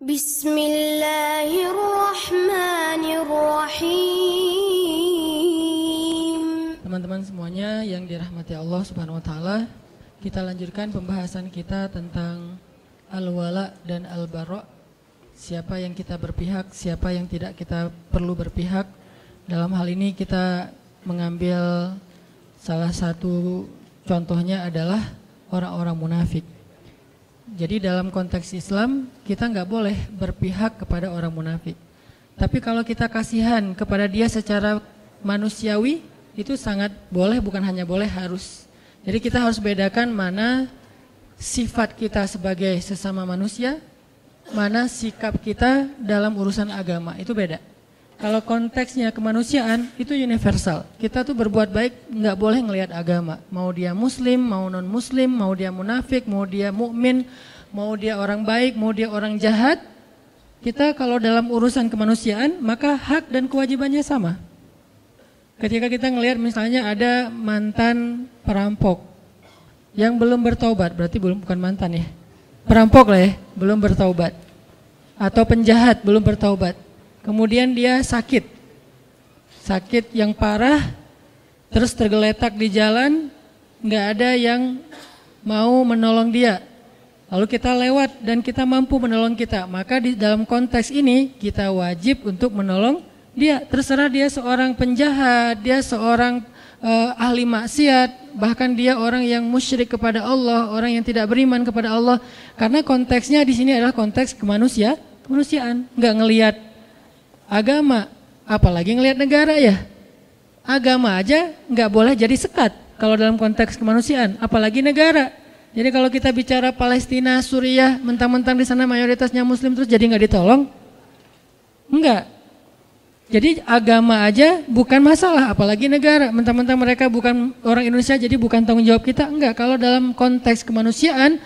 Bismillahirrahmanirrahim. Teman-teman semuanya yang dirahmati Allah Subhanahu wa taala, kita lanjutkan pembahasan kita tentang al-wala dan al-bara'. Siapa yang kita berpihak, siapa yang tidak kita perlu berpihak. Dalam hal ini kita mengambil salah satu contohnya adalah orang-orang munafik. Jadi dalam konteks Islam kita nggak boleh berpihak kepada orang munafik. Tapi kalau kita kasihan kepada dia secara manusiawi itu sangat boleh, bukan hanya boleh, harus. Jadi kita harus bedakan mana sifat kita sebagai sesama manusia, mana sikap kita dalam urusan agama, itu beda. Kalau konteksnya kemanusiaan itu universal. Kita tuh berbuat baik nggak boleh ngelihat agama. Mau dia muslim, mau non muslim, mau dia munafik, mau dia mukmin, mau dia orang baik, mau dia orang jahat. Kita kalau dalam urusan kemanusiaan maka hak dan kewajibannya sama. Ketika kita ngelihat misalnya ada mantan perampok yang belum bertaubat, berarti bukan mantan ya. Perampok lah ya, belum bertaubat. Atau penjahat belum bertaubat. Kemudian dia sakit yang parah, terus tergeletak di jalan, nggak ada yang mau menolong dia. Lalu kita lewat dan kita mampu menolong kita, maka di dalam konteks ini kita wajib untuk menolong dia. Terserah dia seorang penjahat, dia seorang ahli maksiat, bahkan dia orang yang musyrik kepada Allah, orang yang tidak beriman kepada Allah. Karena konteksnya di sini adalah konteks kemanusiaan, nggak ngelihat agama, apalagi ngelihat negara ya. Agama aja nggak boleh jadi sekat kalau dalam konteks kemanusiaan, apalagi negara. Jadi kalau kita bicara Palestina, Suriah, mentang-mentang di sana mayoritasnya Muslim terus jadi nggak ditolong? Enggak. Jadi agama aja bukan masalah, apalagi negara. Mentang-mentang mereka bukan orang Indonesia, jadi bukan tanggung jawab kita. Enggak. Kalau dalam konteks kemanusiaan,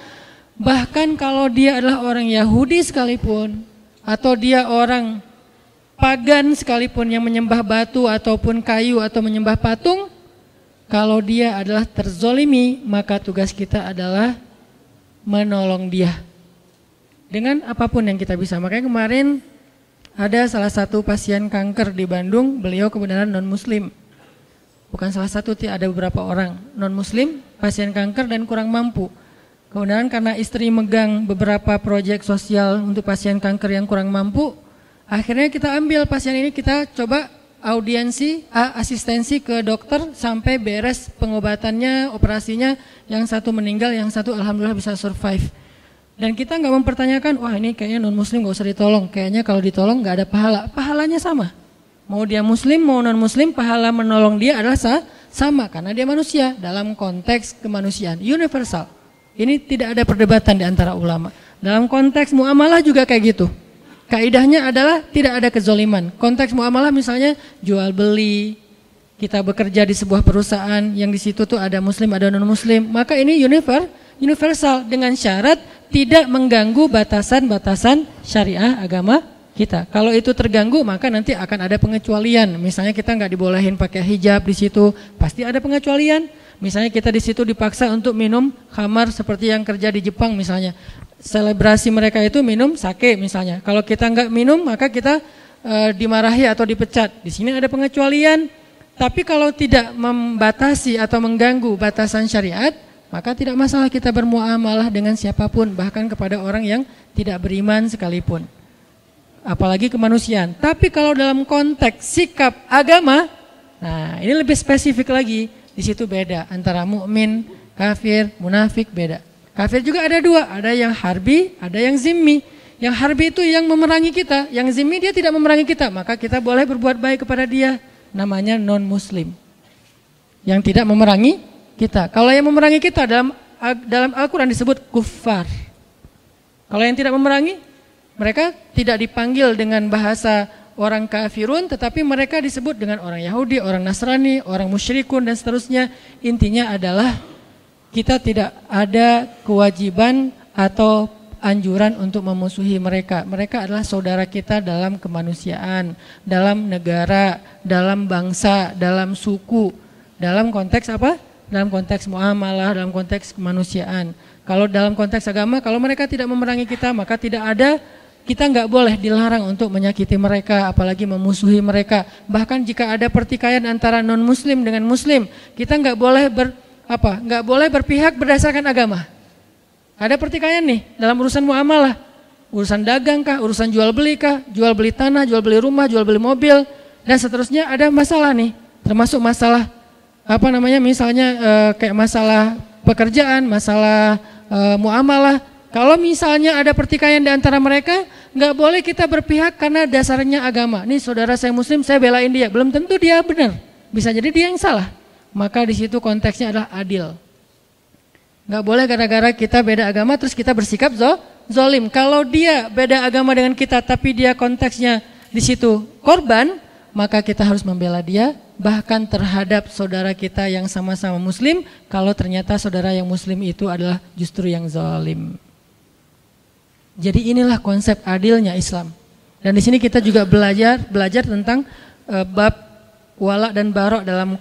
bahkan kalau dia adalah orang Yahudi sekalipun, atau dia orang pagan sekalipun yang menyembah batu ataupun kayu atau menyembah patung, kalau dia adalah terzolimi, maka tugas kita adalah menolong dia dengan apapun yang kita bisa. Makanya kemarin ada salah satu pasien kanker di Bandung, beliau kebenaran non muslim. Bukan salah satu, ada beberapa orang non muslim, pasien kanker dan kurang mampu. Kemudian karena istri megang beberapa proyek sosial untuk pasien kanker yang kurang mampu, akhirnya kita ambil pasien ini, kita coba asistensi ke dokter sampai beres pengobatannya, operasinya. Yang satu meninggal, yang satu alhamdulillah bisa survive. Dan kita nggak mempertanyakan, wah ini kayaknya non muslim nggak usah ditolong, kayaknya kalau ditolong nggak ada pahala. Pahalanya sama, mau dia muslim mau non muslim, pahala menolong dia adalah sama karena dia manusia dalam konteks kemanusiaan universal. Ini tidak ada perdebatan di antara ulama. Dalam konteks muamalah juga kayak gitu. Kaidahnya adalah tidak ada kezoliman. Konteks muamalah misalnya jual beli, kita bekerja di sebuah perusahaan yang di situ tuh ada muslim ada non muslim, maka ini universal dengan syarat tidak mengganggu batasan-batasan syariah agama kita. Kalau itu terganggu maka nanti akan ada pengecualian. Misalnya kita nggak dibolehin pakai hijab di situ, pasti ada pengecualian. Misalnya kita di situ dipaksa untuk minum khamar seperti yang kerja di Jepang misalnya. Selebrasi mereka itu minum sake misalnya. Kalau kita nggak minum maka kita dimarahi atau dipecat. Di sini ada pengecualian. Tapi kalau tidak membatasi atau mengganggu batasan syariat, maka tidak masalah kita bermuamalah dengan siapapun, bahkan kepada orang yang tidak beriman sekalipun. Apalagi kemanusiaan. Tapi kalau dalam konteks sikap agama, nah ini lebih spesifik lagi. Di situ beda antara mukmin, kafir, munafik, beda. Kafir juga ada dua, ada yang harbi, ada yang zimmi. Yang harbi itu yang memerangi kita, yang zimmi dia tidak memerangi kita, maka kita boleh berbuat baik kepada dia. Namanya non muslim, yang tidak memerangi kita. Kalau yang memerangi kita dalam Al-Quran disebut kuffar. Kalau yang tidak memerangi, mereka tidak dipanggil dengan bahasa orang kafirun, tetapi mereka disebut dengan orang Yahudi, orang Nasrani, orang musyrikun dan seterusnya. Intinya adalah kita tidak ada kewajiban atau anjuran untuk memusuhi mereka. Mereka adalah saudara kita dalam kemanusiaan, dalam negara, dalam bangsa, dalam suku. Dalam konteks apa? Dalam konteks muamalah, dalam konteks kemanusiaan. Kalau dalam konteks agama, kalau mereka tidak memerangi kita, maka tidak ada kita nggak boleh dilarang untuk menyakiti mereka, apalagi memusuhi mereka. Bahkan jika ada pertikaian antara non muslim dengan muslim, kita nggak boleh berpihak berdasarkan agama. Ada pertikaian nih dalam urusan muamalah, urusan dagang kah, urusan jual beli kah, jual beli tanah, jual beli rumah, jual beli mobil, dan seterusnya. Ada masalah nih, termasuk masalah misalnya kayak masalah pekerjaan, masalah muamalah. Kalau misalnya ada pertikaian di antara mereka, nggak boleh kita berpihak karena dasarnya agama. Nih saudara saya muslim, saya belain dia. Belum tentu dia benar, bisa jadi dia yang salah. Maka di situ konteksnya adalah adil. Nggak boleh gara-gara kita beda agama terus kita bersikap zolim. Kalau dia beda agama dengan kita tapi dia konteksnya di situ korban, maka kita harus membela dia. Bahkan terhadap saudara kita yang sama-sama muslim, kalau ternyata saudara yang muslim itu adalah justru yang zalim. Jadi inilah konsep adilnya Islam. Dan di sini kita juga belajar tentang bab wala dan barok dalam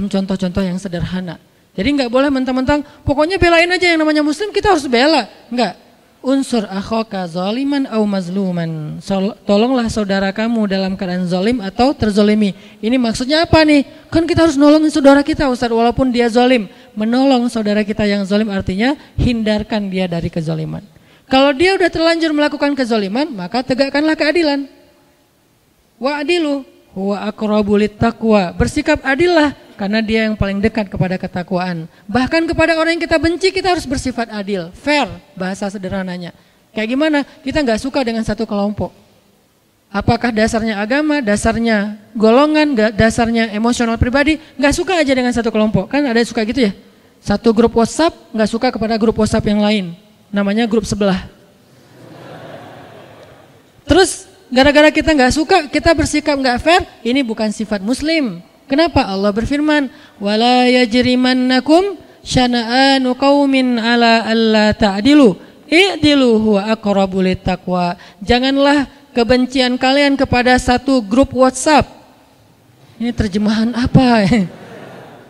contoh-contoh yang sederhana. Jadi nggak boleh mentang-mentang pokoknya belain aja yang namanya muslim, kita harus bela. Enggak. Unsur akhaka zaliman au mazluman. Tolonglah saudara kamu dalam keadaan zalim atau terzolimi. Ini maksudnya apa nih? Kan kita harus nolongin saudara kita Ustaz walaupun dia zalim. Menolong saudara kita yang zalim artinya hindarkan dia dari kezaliman. Kalau dia udah terlanjur melakukan kezaliman, maka tegakkanlah keadilan. Wa'adilu huwa aqrabu littaqwa. Bersikap adillah karena dia yang paling dekat kepada ketakwaan. Bahkan kepada orang yang kita benci kita harus bersifat adil, fair bahasa sederhananya. Kayak gimana? Kita nggak suka dengan satu kelompok. Apakah dasarnya agama, dasarnya golongan, dasarnya emosional pribadi? Nggak suka aja dengan satu kelompok. Kan ada yang suka gitu ya. Satu grup WhatsApp nggak suka kepada grup WhatsApp yang lain. Namanya grup sebelah. Terus gara-gara kita nggak suka, kita bersikap nggak fair, ini bukan sifat muslim. Kenapa? Allah berfirman, wala yajrimannakum syana'anu qaumin ala alla ta'dilu i'dilu huwa aqrabu littaqwa. Janganlah kebencian kalian kepada satu grup WhatsApp. Ini terjemahan apa?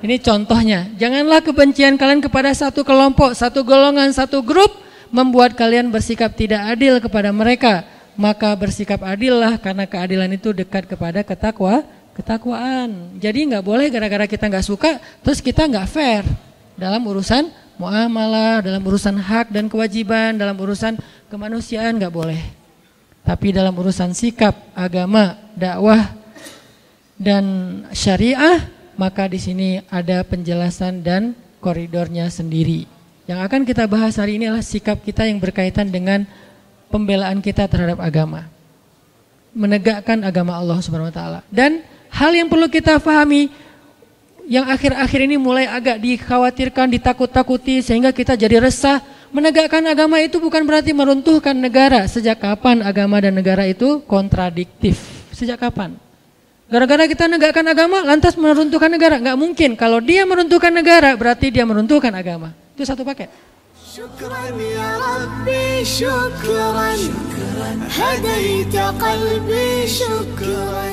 Ini contohnya. Janganlah kebencian kalian kepada satu kelompok, satu golongan, satu grup membuat kalian bersikap tidak adil kepada mereka. Maka bersikap adillah karena keadilan itu dekat kepada ketakwaan. Jadi nggak boleh gara-gara kita nggak suka terus kita nggak fair dalam urusan muamalah, dalam urusan hak dan kewajiban, dalam urusan kemanusiaan nggak boleh. Tapi dalam urusan sikap, agama, dakwah dan syariah, maka di sini ada penjelasan dan koridornya sendiri. Yang akan kita bahas hari ini adalah sikap kita yang berkaitan dengan pembelaan kita terhadap agama. Menegakkan agama Allah Subhanahu wa taala. Dan hal yang perlu kita pahami yang akhir-akhir ini mulai agak dikhawatirkan, ditakut-takuti sehingga kita jadi resah. Menegakkan agama itu bukan berarti meruntuhkan negara. Sejak kapan agama dan negara itu kontradiktif? Sejak kapan? Gara-gara kita negakkan agama lantas meruntuhkan negara? Nggak mungkin. Kalau dia meruntuhkan negara berarti dia meruntuhkan agama. Itu satu paket. شكرا يا ربي شكرا هديت قلبي شكرا